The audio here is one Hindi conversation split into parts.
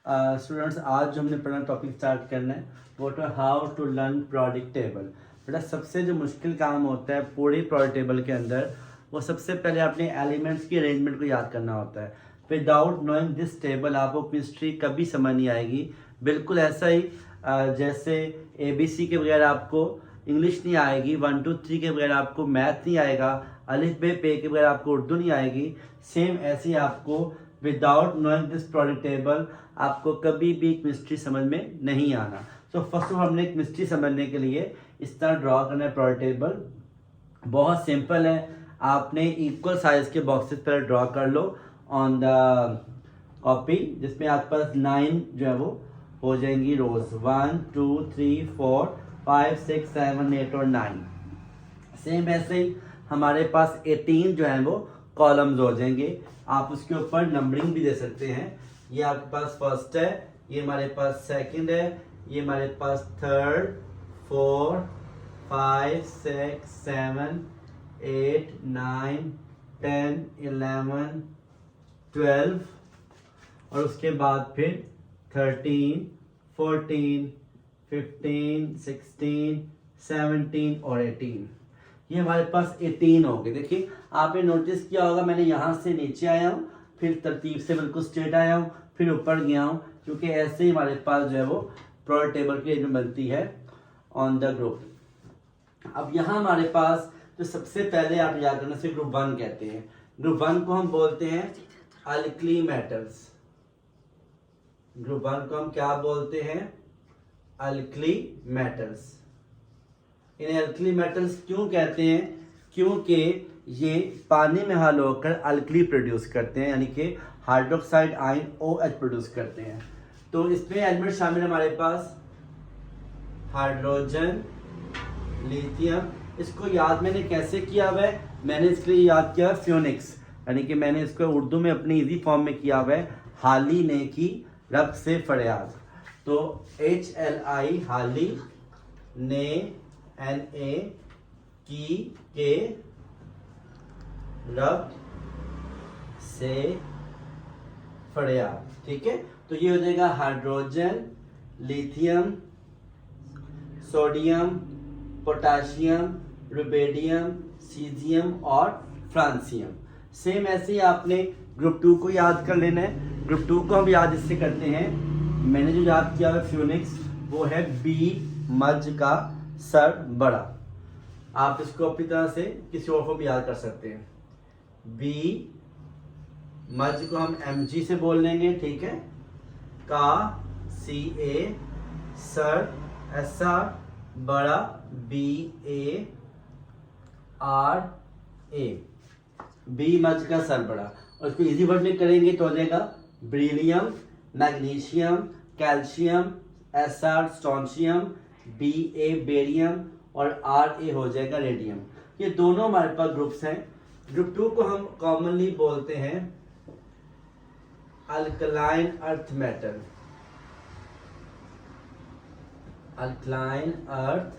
स्टूडेंट्स आज जो हमने पढ़ना टॉपिक स्टार्ट करना है वो तो how to learn product table. बेटा सबसे जो मुश्किल काम होता है पूरी प्रोडक्ट टेबल के अंदर, वो सबसे पहले अपने एलिमेंट्स की अरेंजमेंट को याद करना होता है। विदाउट नोइंग दिस टेबल आपको केमिस्ट्री कभी समझ नहीं आएगी। बिल्कुल ऐसा ही जैसे ABC के बगैर आपको इंग्लिश नहीं आएगी, 1 2 3 के बगैर आपको मैथ नहीं आएगा, अलिफ बे पे के बगैर आपको उर्दू नहीं आएगी। सेम ऐसे ही आपको without knowing this product table आपको कभी भी केमिस्ट्री समझ में नहीं आना। सो फर्स्ट ऑफ ऑल हमने केमिस्ट्री समझने के लिए इस तरह ड्रॉ करना है प्रोडक्ट टेबल। बहुत सिंपल है, आपने इक्वल साइज के बॉक्सेस पर ड्रॉ कर लो ऑन द कॉपी, जिसमें आपके पास 9 जो है वो हो जाएंगी रोज, 1 2 3 4 5 6 7 8 और 9। सेम ऐसे ही हमारे पास 18 जो है वो कॉलम्स हो जाएंगे। आप उसके ऊपर नंबरिंग भी दे सकते हैं। ये आपके पास फर्स्ट है, ये हमारे पास सेकंड है, ये हमारे पास थर्ड, 4 5 6 7 8 9 10 11 12 और उसके बाद फिर 13 14 15 16 17 और 18। ये हमारे पास 18 हो गए। देखिए आपने नोटिस किया होगा मैंने यहाँ से नीचे आया हूँ, फिर तरतीब से बिल्कुल स्ट्रेट आया हूँ, फिर ऊपर गया हूँ, क्योंकि ऐसे ही हमारे पास जो है वो प्रोडक्ट टेबल की अरेंजमेंट बनती है ऑन द ग्रुप। अब यहाँ हमारे पास जो सबसे पहले आप याद करना से ग्रुप 1 कहते हैं। ग्रुप 1 को हम बोलते हैं अल्कली मेटल्स। ग्रुप 1 को हम क्या बोलते हैं? Alkali metals. इन्हें अल्कली मेटल्स क्यों कहते हैं? क्योंकि ये पानी में हल होकर अल्कली प्रोड्यूस करते हैं, यानी कि हाइड्रोक्साइड आयन OH प्रोड्यूस करते हैं। तो इसमें एलिमेंट शामिल हमारे पास हाइड्रोजन, लिथियम। इसको याद मैंने कैसे किया हुआ है? मैंने इसके लिए याद किया फ्यूनिक्स, यानी कि मैंने इसको उर्दू में अपनी इजी फॉर्म में किया हुआ है, हाली ने की रब से फरियाद। तो HLI हाली, ने NA की के रब से फरियाद। ठीक है, तो ये हो जाएगा hydrogen, lithium, sodium, potassium, rubidium, caesium और फ्रांसियम। सेम ऐसे ही आपने ग्रुप 2 को याद कर लेना है। ग्रुप 2 को हम याद इससे करते हैं, मैंने जो याद किया है फ्यूनिक्स, वो है B मज का सर बड़ा। आप इसको अपनी तरह से किसी और को भी याद कर सकते हैं। B मज को हम MG से बोल लेंगे, ठीक है, का CA, सर SR, बड़ा BARA। B मज का सर बड़ा, और इसको इजी वर्ड में करेंगे तो हो जाएगा beryllium, magnesium, calcium, SR strontium, BA barium और RA हो जाएगा रेडियम। ये दोनों हमारे पास ग्रुप्स हैं। ग्रुप 2 को हम कॉमनली बोलते हैं alkaline earth metal. Alkaline earth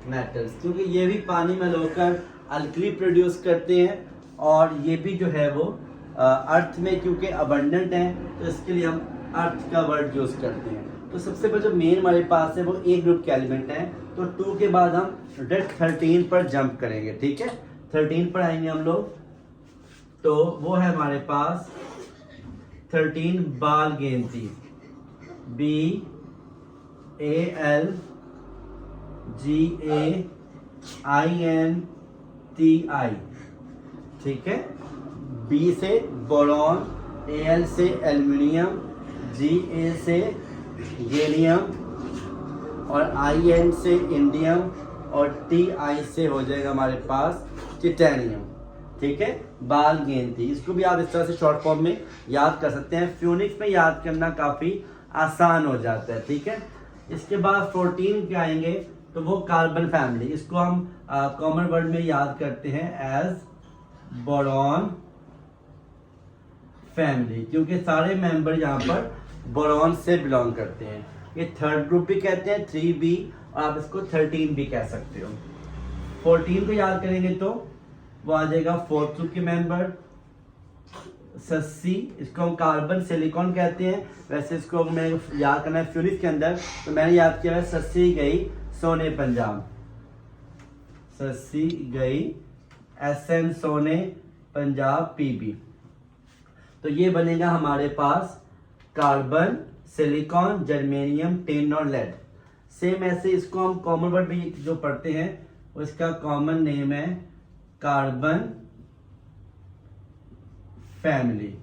metals, क्योंकि ये भी पानी में होकर अल्कली प्रोड्यूस करते हैं, और ये भी जो है वो अर्थ में क्योंकि अबंडेंट है, तो इसके लिए हम अर्थ का वर्ड यूज करते हैं। तो सबसे पहले जो मेन हमारे पास है वो A ग्रुप के एलिमेंट हैं। तो 2 के बाद हम डायरेक्ट 13 पर जंप करेंगे। ठीक है, 13 पर आएंगे हम लोग, तो वो है हमारे पास 13 बाल गेंदी, BALGAINTI। ठीक है, B से बोरॉन, AL से एल्यूमिनियम, GA से गैलियम और IN से इंडियम और TI से हो जाएगा हमारे पास टिटेनियम। ठीक है, बाल गेंदी, इसको भी आप इस तरह से शॉर्ट फॉर्म में याद कर सकते हैं। फ्यूनिक्स में याद करना काफ़ी आसान हो जाता है। ठीक है, इसके बाद 14 पे आएंगे तो वो कार्बन फैमिली, इसको हम कॉमन वर्ड में याद करते हैं एज बोरॉन फैमिली, क्योंकि सारे मेंबर यहाँ पर बोरॉन से बिलोंग करते हैं। ये थर्ड ग्रुप भी कहते हैं 3B, और आप इसको 13 भी कह सकते हो। 14 को याद करेंगे तो वो आ जाएगा 4th ग्रुप के मेंबर, सस्सी, इसको हम कार्बन सिलिकॉन कहते हैं। वैसे इसको मैंने याद करना है फ्यूनिक्स के अंदर, तो मैंने याद किया है सस्सी गई सोने पंजाब, सस्सी गई SN सोने पंजाब PB। तो ये बनेगा हमारे पास कार्बन सिलिकॉन जर्मेनियम टिन और लेड। सेम ऐसे इसको हम कॉमन वर्ड भी जो पढ़ते हैं उसका कॉमन नेम है कार्बन फैमिली।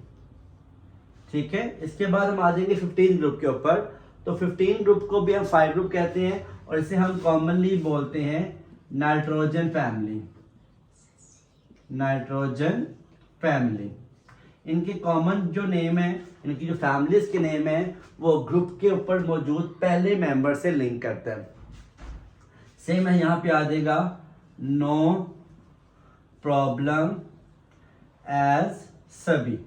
ठीक है, इसके बाद हम आ जाएंगे 15 ग्रुप के ऊपर। तो 15 ग्रुप को भी हम 5 ग्रुप कहते हैं और इसे हम कॉमनली बोलते हैं नाइट्रोजन फैमिली, नाइट्रोजन फैमिली। इनके कॉमन जो नेम है, इनकी जो फैमिलीज के नेम है वो ग्रुप के ऊपर मौजूद पहले मेंबर से लिंक करता है। सेम है, यहाँ पे आ जाएगा नो प्रॉब्लम एज सभी।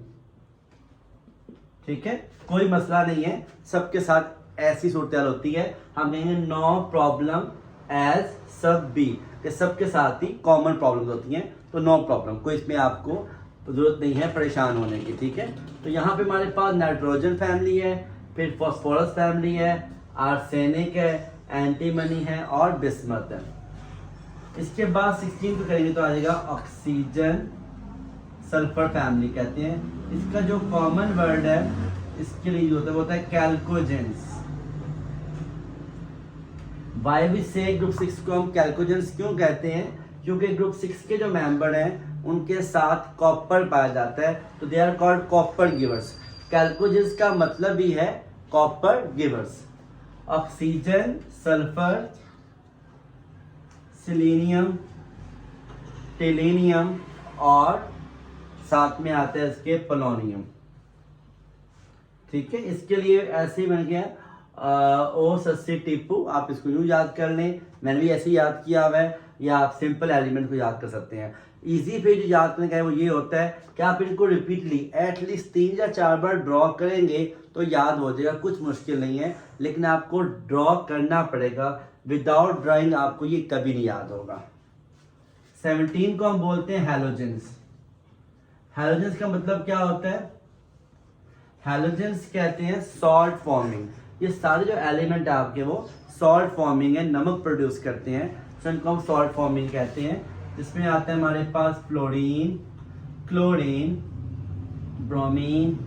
ठीक है, कोई मसला नहीं है, सबके साथ ऐसी सूरत होती है। हम कहेंगे नो प्रॉब्लम एज सब बी, सबके साथ ही कॉमन प्रॉब्लम्स होती हैं, तो नो प्रॉब्लम, कोई इसमें आपको जरूरत नहीं है परेशान होने की। ठीक है, तो यहाँ पे हमारे पास नाइट्रोजन फैमिली है, फिर फॉस्फोरस फैमिली है, आर्सेनिक है, एंटीमनी है और बिस्मत है। इसके बाद 16 को करेंगे तो आ जाएगा ऑक्सीजन सल्फर फैमिली कहते हैं। इसका जो कॉमन वर्ड है इसके लिए जो होता है कैल्कोजेंस। वाई वी से ग्रुप 6 को हम कैल्कोजेंस क्यों कहते हैं? क्योंकि ग्रुप 6 के जो मेंबर हैं उनके साथ कॉपर पाया जाता है, तो they are called copper givers. Chalcogens का मतलब ही है copper givers. Oxygen sulphur selenium tellurium और साथ में आता है इसके पोलोनियम। ठीक है, इसके लिए ऐसे ही बन गया ओ सस्सी टिप्पू, आप इसको यूं याद कर लें, मैंने भी ऐसे ही याद किया हुआ है, या आप सिंपल एलिमेंट को याद कर सकते हैं। इजी पे जो याद करने का है वो ये होता है कि आप इनको रिपीटली एटलीस्ट 3 या 4 बार ड्रॉ करेंगे तो याद हो जाएगा, कुछ मुश्किल नहीं है, लेकिन आपको ड्रॉ करना पड़ेगा। विदाउट ड्राइंग आपको ये कभी नहीं याद होगा। 17 को हम बोलते हैं हैलोजेंस। हैलोजेंस का मतलब क्या होता है? हैलोजेंस कहते हैं सॉल्ट फॉर्मिंग। ये सारे जो एलिमेंट है आपके वो सॉल्ट फॉर्मिंग है, नमक प्रोड्यूस करते हैं, तो इनको हम सॉल्ट फॉर्मिंग कहते हैं। जिसमें आता है हमारे पास फ्लोरीन, क्लोरीन, ब्रोमीन,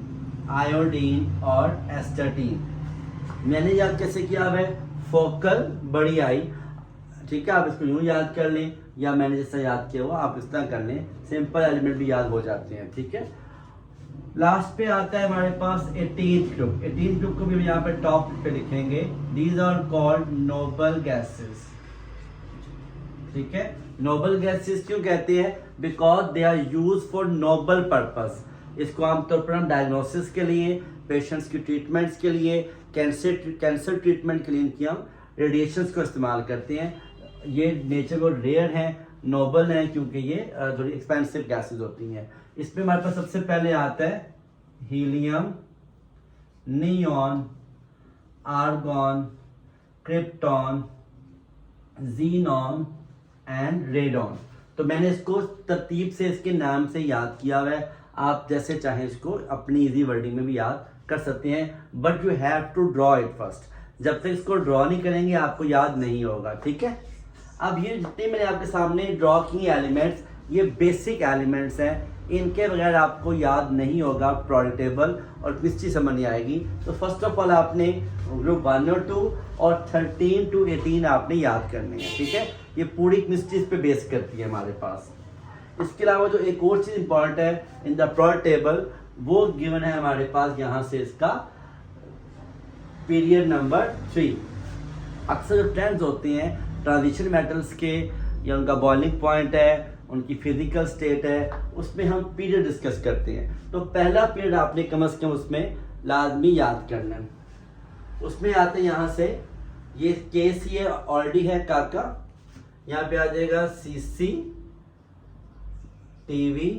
आयोडीन और एस्टाटीन। मैंने याद कैसे किया है? फोकल बड़ी आई। ठीक है, आप इसको यूं याद कर लें या मैंने जैसा याद किया हुआ आप इस तरह कर लें, सिंपल एलिमेंट भी याद हो जाते हैं। ठीक है, लास्ट पे आता है हमारे पास 18th ग्रुप। 18th ग्रुप को भी हम यहाँ पे टॉप पे लिखेंगे, these are called noble gases. ठीक है, नोबल गैसेस क्यों कहते हैं? Because they are use for noble purpose. इसको आमतौर पर हम डायग्नोसिस के लिए, पेशेंट्स की ट्रीटमेंट्स के लिए, कैंसर ट्रीटमेंट के लिए इनकी हम रेडिएशंस को इस्तेमाल करते हैं। ये नेचर को रेयर हैं, नोबल हैं, क्योंकि ये थोड़ी एक्सपेंसिव गैसेस होती हैं। इसमें हमारे पास सबसे पहले आता है helium, neon, argon, krypton, xenon and radon. तो मैंने इसको तरतीब से इसके नाम से याद किया हुआ है, आप जैसे चाहें इसको अपनी इजी वर्डिंग में भी याद कर सकते हैं, but you have to draw it first. जब तक इसको ड्रॉ नहीं करेंगे आपको याद नहीं होगा। ठीक है, अब ये जितने मैंने आपके सामने ड्रॉ किए एलिमेंट्स, ये बेसिक एलिमेंट्स हैं, इनके बगैर आपको याद नहीं होगा प्रोडक्ट टेबल और केमिस्ट्री समझ नहीं आएगी। तो फर्स्ट ऑफ ऑल आपने ग्रुप 1 और 2 और 13 to 18 आपने याद करने हैं। ठीक है, ये पूरी केमिस्ट्री इस पे बेस करती है हमारे पास। इसके अलावा जो एक और चीज इंपॉर्टेंट है इन द प्रोडक्ट टेबल, वो गिवन है हमारे पास यहाँ से इसका पीरियड नंबर 3। अक्सर जो ट्रेंड्स होते हैं ट्रांजिशन मेटल्स के, या उनका बॉइलिंग पॉइंट है, उनकी फिजिकल स्टेट है, उसमें हम पीरियड डिस्कस करते हैं। तो पहला पीरियड आपने कम से कम उसमें लाजमी याद करना है। उसमें आते हैं यहाँ से, ये केस ये ऑलरेडी है काका, यहाँ पे आ जाएगा सीसी, टीवी,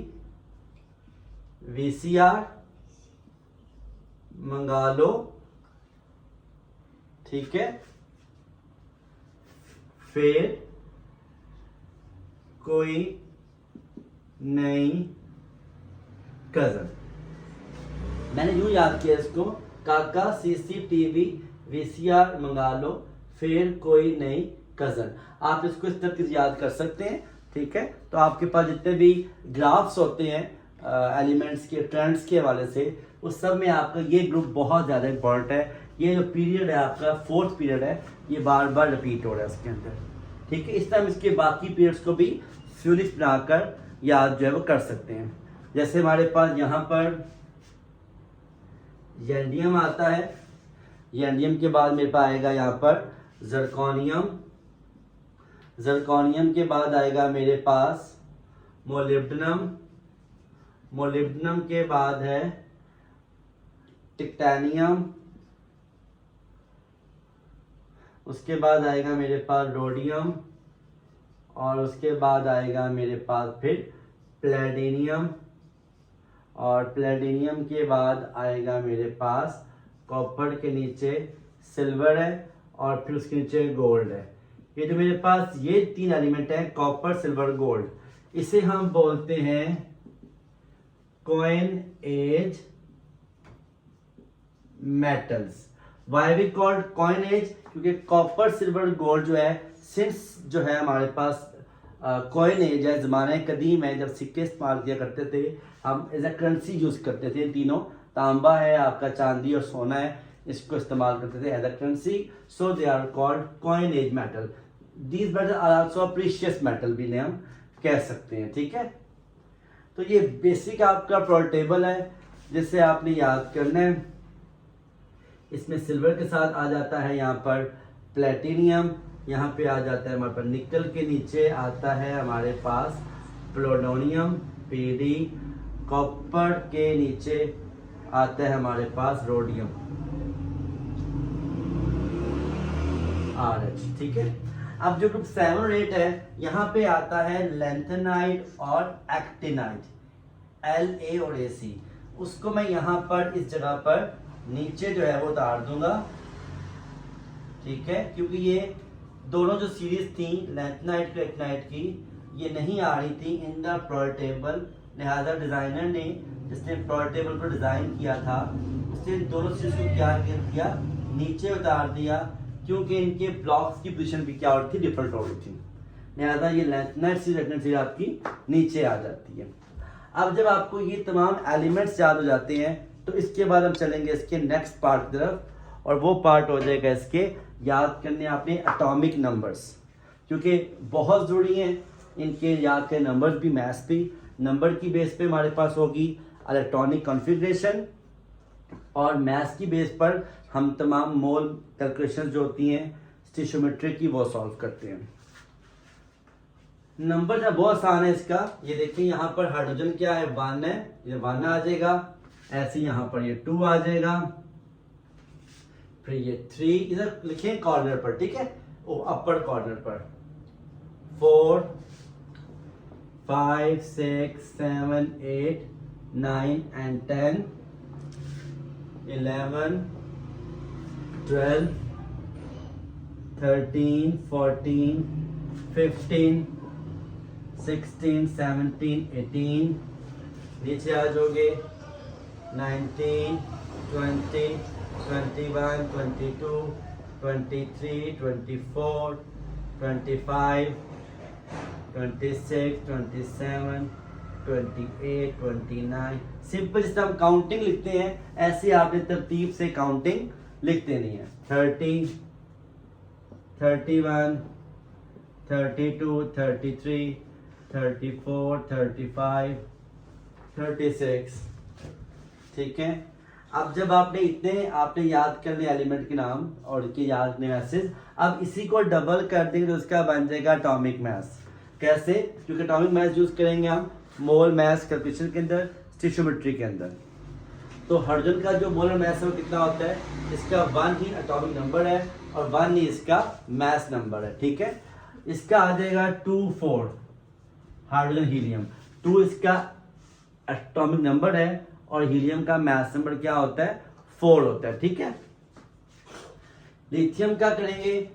वीसीआर, मंगा लो। ठीक है, फिर कोई नई कजन। मैंने यूँ याद किया इसको, काका CCTV VCR मंगा लो, फिर कोई नई कज़न। आप इसको इस तरह से याद कर सकते हैं, ठीक है। तो आपके पास जितने भी ग्राफ्स होते हैं एलिमेंट्स के, ट्रेंड्स के हवाले से, उस सब में आपका ये ग्रुप बहुत ज़्यादा इंपॉर्टेंट है। ये जो पीरियड है आपका 4th पीरियड है, ये बार बार रिपीट हो रहा है इसके अंदर, ठीक है। इस तरह इसके बाकी पीरियड्स को भी फ्यूरिक्स बनाकर याद जो है वो कर सकते हैं। जैसे हमारे पास यहाँ पर येंडियम आता है, येंडियम के बाद मेरे पास आएगा यहाँ पर जर्कोनियम, जर्कोनियम के बाद आएगा मेरे पास मोलिब्डेनम, मोलिब्डेनम के बाद है टिटैनियम, उसके बाद आएगा मेरे पास रोडियम, और उसके बाद आएगा मेरे पास फिर प्लेटिनियम, और प्लेटिनियम के बाद आएगा मेरे पास कॉपर के नीचे सिल्वर है, और फिर उसके नीचे गोल्ड है। ये जो मेरे पास ये 3 एलिमेंट हैं, कॉपर सिल्वर गोल्ड, इसे हम बोलते हैं coinage metals. Why we called coinage, क्योंकि कॉपर सिल्वर गोल्ड जो है, सिंस जो है हमारे पास कॉइन एज है, ज़माने कदीम है, जब सिक्के इस्तेमाल किया करते थे, हम एज अ करेंसी यूज़ करते थे। तीनों, तांबा है आपका, चांदी और सोना है, इसको इस्तेमाल करते थे as a currency, so they are called coinage metal. These metal are also precious metal भी ने हम कह सकते हैं, ठीक है। तो ये बेसिक आपका प्रोडक्ट टेबल है जिसे आपने याद करना है। इसमें सिल्वर के साथ आ जाता है यहाँ पर प्लेटिनियम, यहाँ पे आ जाता है हमारे पास निकल के नीचे आता है हमारे पास प्लूटोनियम PD, कॉपर के नीचे आता है हमारे पास रोडियम RH, ठीक है। अब जो ग्रुप 7 और 8 है, यहाँ पे आता है लैंथेनाइट और एक्टिनाइट, LA और AC। उसको मैं यहाँ पर इस जगह पर नीचे जो है वो उतार दूंगा, ठीक है, क्योंकि ये दोनों जो सीरीज थी लैंथेनाइट की एक्टिनाइट की, ये नहीं आ रही थी इन द प्रोडक्ट टेबल। लिहाजा डिजाइनर ने, जिसने प्रोडक्ट टेबल को डिजाइन किया था, उसने दोनों सीरीज को क्या किया, नीचे उतार दिया, क्योंकि इनके ब्लॉक्स की पोजीशन भी क्या हो रही थी, डिफरेंट हो रही थी। लिहाजा ये लैंथेनाइट सीरीज एक्टिनाइट सीरीज आपकी नीचे आ जाती है। अब जब आपको ये तमाम एलिमेंट्स याद हो जाते हैं, तो इसके बाद हम चलेंगे इसके नेक्स्ट पार्ट की तरफ, और वो पार्ट हो जाएगा इसके याद करने आपने एटॉमिक नंबर्स, क्योंकि बहुत ज़रूरी हैं इनके याद के नंबर्स भी, मैथ्स भी। नंबर की बेस पे हमारे पास होगी इलेक्ट्रॉनिक कॉन्फ़िगरेशन, और मैथ्स की बेस पर हम तमाम मोल कैलकुलेशन जो होती हैं स्टिशियोमेट्री की, वो सॉल्व करते हैं। नंबर जो बहुत आसान है इसका, ये देखिए यहाँ पर हाइड्रोजन क्या है, 1 है, ये 1 आ जाएगा। ऐसे यहाँ पर ये 2 आ जाएगा, फिर ये 3 इधर लिखे कॉर्नर पर, ठीक है, ओ अपर कॉर्नर पर 4 5 6 7 8 9 and 10 11 12 13 14 15 16 17 18, नीचे आ जाओगे 19 20 21 22 23 24 25 26 27 28 29। सिंपल जिस हम काउंटिंग लिखते हैं, ऐसे आपने तरतीब से काउंटिंग लिखते नहीं है। 30 31 32 33 34 35 36, ठीक है। अब जब आपने याद कर लिया एलिमेंट के नाम और इनके याद करने मैसेज, अब इसी को डबल कर देंगे तो उसका बन जाएगा एटॉमिक मास। कैसे? क्योंकि एटॉमिक मास यूज करेंगे हम मोल मास कैलकुलेशन के अंदर, स्टिशियोमेट्री के अंदर। तो हाइड्रोजन का जो मोलर मास है वो कितना होता है, इसका 1 ही एटॉमिक नंबर है और 1 ही इसका मास नंबर है, ठीक है। इसका आ जाएगा 2 हाइड्रोजन हीलियम, 2 इसका एटॉमिक नंबर है और हीलियम का मास नंबर क्या होता है, 4 होता है, ठीक है। लिथियम का करेंगे,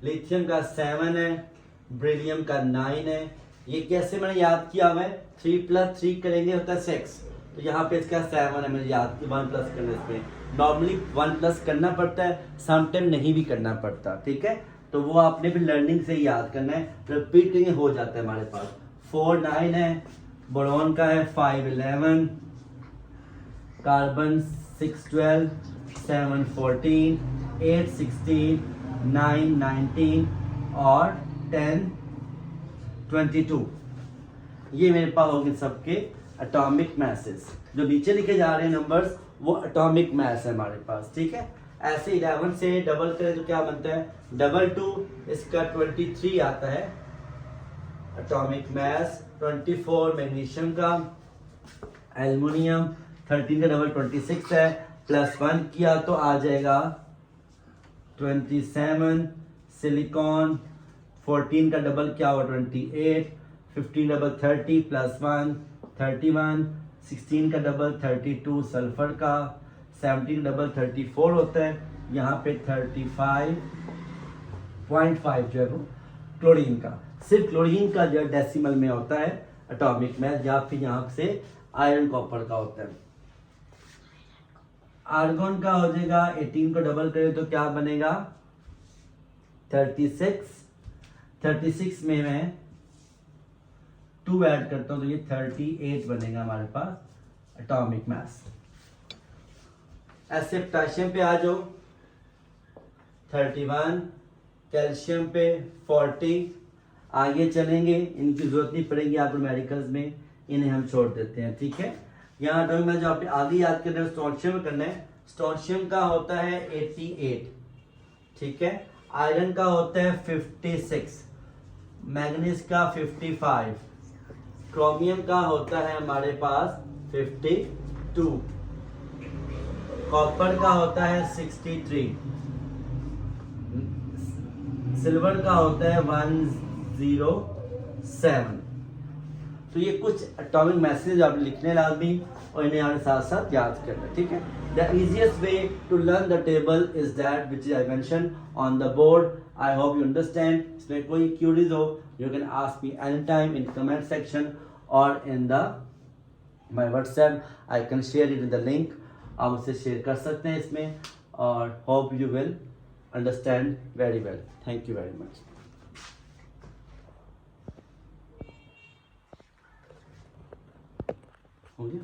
लिथियम का 7 है, बेरिलियम का 9 है। ये कैसे मैंने याद किया हुआ है, 3 + 3 करेंगे होता है 6, तो यहाँ पे इसका 7 है, मैंने याद की 1 प्लस करना इसमें। नॉर्मली 1 प्लस करना पड़ता है, समटाइम नहीं भी करना पड़ता, ठीक है। तो वो आपने भी लर्निंग से ही याद करना है, रिपीट करेंगे हो जाता है हमारे पास। 4 9 है, बोरॉन का है 5 11, कार्बन 6 12, 7 14, 8 16, 9 19 और 10 22। ये मेरे पास होंगे सबके एटॉमिक मैसेज। जो नीचे लिखे जा रहे हैं नंबर्स वो एटॉमिक मैस है हमारे पास, ठीक है। ऐसे 11 से डबल करें तो क्या बनता है, डबल 2, इसका 23 आता है एटॉमिक मैस। 24 मैग्नीशियम का, एल्युमिनियम 13 का डबल 26 है, प्लस 1 किया तो आ जाएगा 27। सिलिकॉन 14 का डबल क्या हुआ 28, 15 डबल 30 प्लस 1 31, 16 का डबल 32 सल्फर का, 17 डबल 34 होता है, यहाँ पे 35.5 जो है वो क्लोरीन का। सिर्फ क्लोरीन का जो डेसिमल में होता है एटॉमिक मैथ, या फिर यहाँ से आयरन कॉपर का होता है। आर्गन का हो जाएगा 18 को डबल करें तो क्या बनेगा 36। 36 में मैं 2 ऐड करता हूं तो ये 38 बनेगा हमारे पास एटॉमिक मास। ऐसे पोटेशियम पे आ जाओ 31, कैल्शियम पे 40। आगे चलेंगे, इनकी जरूरत नहीं पड़ेगी आपको मेडिकल्स में, इन्हें हम छोड़ देते हैं, ठीक है। यहाँ तो मैं जो आपने आगे याद कर रहे हैं स्टोनशियम करना है। स्टोनशियम का होता है 88, ठीक है। आयरन का होता है 56, मैग्नीज का 55, क्रोमियम का होता है हमारे पास 52, कॉपर का होता है 63, सिल्वर का होता है 107। तो ये कुछ एटॉमिक मैसेज आप लिखने लाजमी और इन्हें हमारे साथ साथ याद करना, ठीक है। The easiest way to learn the table is that which I mention on the board. I hope you understand. इसमें कोई क्यूरीज हो you can ask me any time in comment section और in the my WhatsApp. I can share it in the link. आप उसे शेयर कर सकते हैं इसमें, और hope you will understand very well. Thank you very much. हो गया।